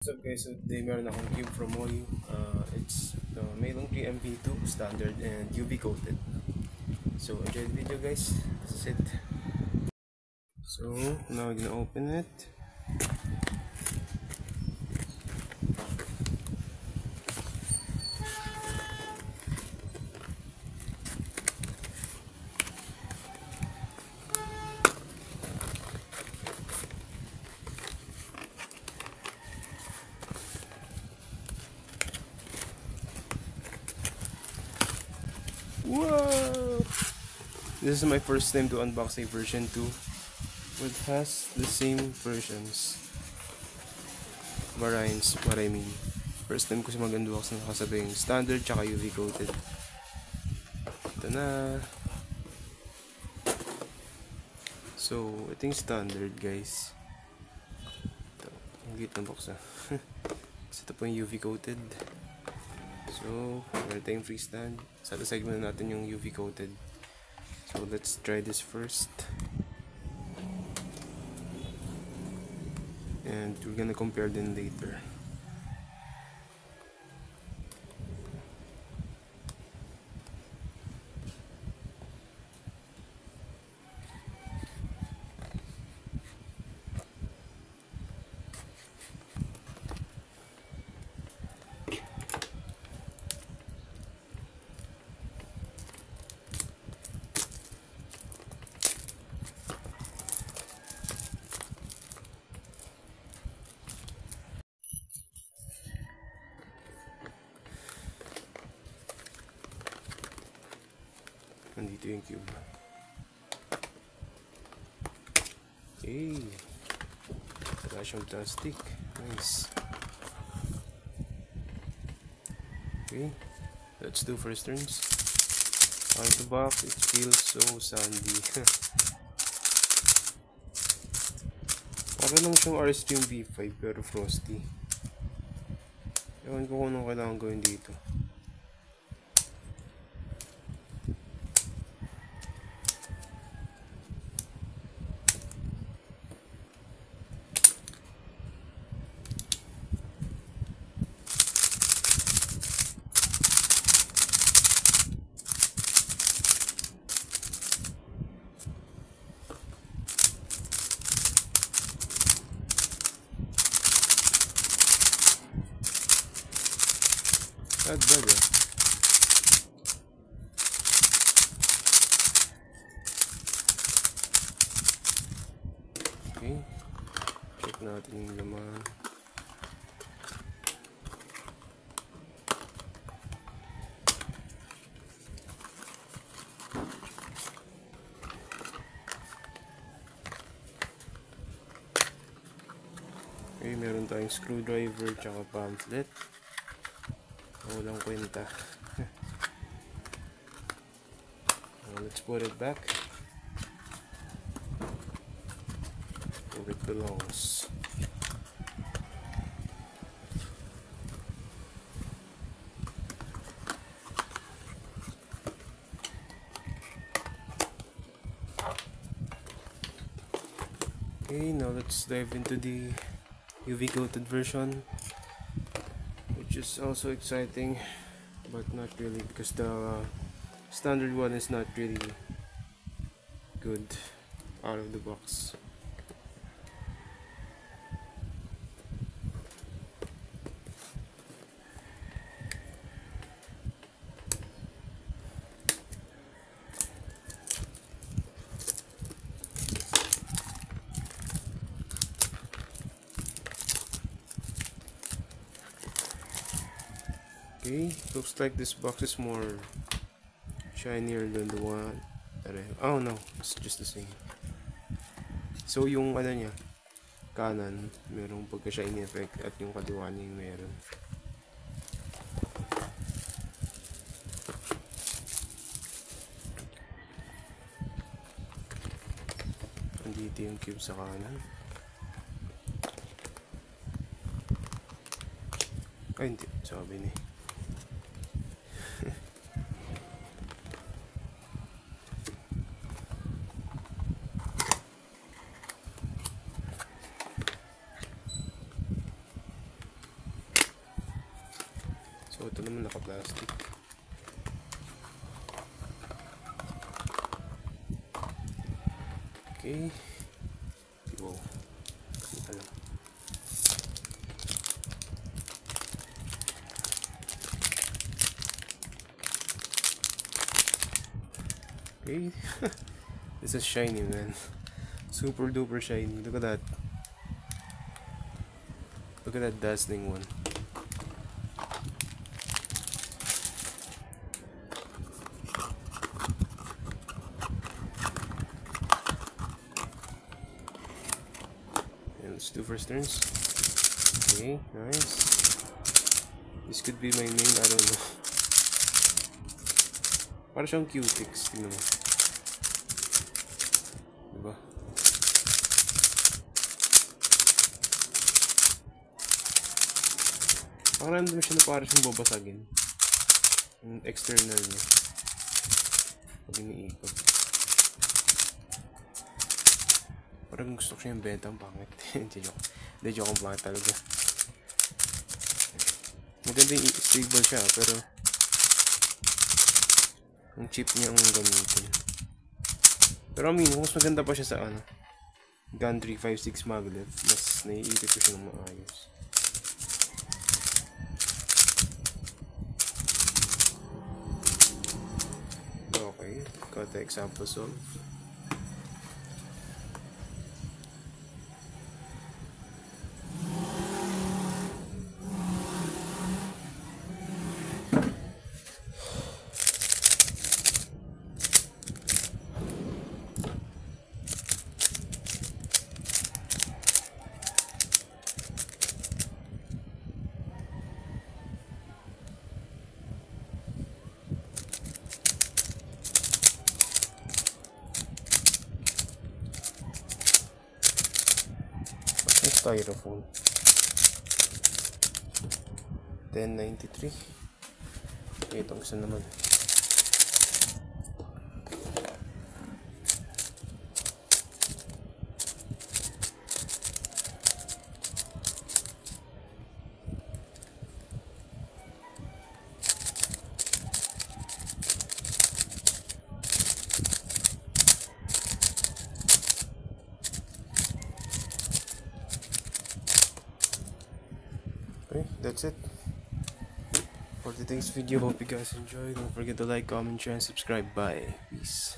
So guys, so today meron akong cube from Moyu. It's Maylong 3MP2 standard and UV coated. So enjoy the video guys. This is it. So now we're gonna open it. Whoa! This is my first time to unbox a version 2, which has the same versions. Variants, what I mean. First time ko siya mag-unbox ng kasabing standard tsaka UV coated. Ito na. So, ito yung standard guys. Ito, ang gate ng box So, ito po yung UV coated. So, meron tayong freestand. Sa side muna natin yung UV coated. So, let's try this first. And we're gonna compare them later. Nandito yung cube. Okay. Wala siyang plastic. Nice. Okay. Let's do first turns. Out of the box, it feels so sandy. Para lang siyang RStream V5 pero frosty. Ewan ko kung anong kailangan gawin dito. Not bad Okay. Check natin yung laman. Okay, meron tayong screwdriver tsaka pamphlet. Walang kwenta. Let's put it back where it belongs. Okay, now let's dive into the UV coated version, which is also exciting but not really, because the standard one is not really good out of the box. Okay, looks like this box is more shinier than the one that oh no, it's just the same. So yung ano niya, kanan, merong pagka-shiny effect at yung kaliwa niya yung meron. Andito yung cube sa kanan. Ay hindi, sabi niya. So ito naman naka-plastic. Okay. Wow. Hindi alam. Okay. This is shiny, man. Super duper shiny. Look at that. Look at that dazzling one. And let's do first turns. Okay, nice. This could be my main, I don't know. Para siyang Q-Tix, tingnan mo. Diba? Pakiramdam siya na para siyang babasagin. Yung external niya. Pag iniikot. Parang gusto ko siya yung benta, ang pangit. Hindi, joke ang pangit talaga. Maganda yung stable siya, pero ang cheap niya ang gamitin. Pero I mean, mas maganda pa siya sa ano, Gun 356 maglev. Mas naiikot ko siya ng maayos. Okay, got the example solved. Styrofoam 1093. Itong isa naman. Okay, that's it for today's video. Hope you guys enjoyed. Don't forget to like, comment, share, and subscribe. Bye. Peace.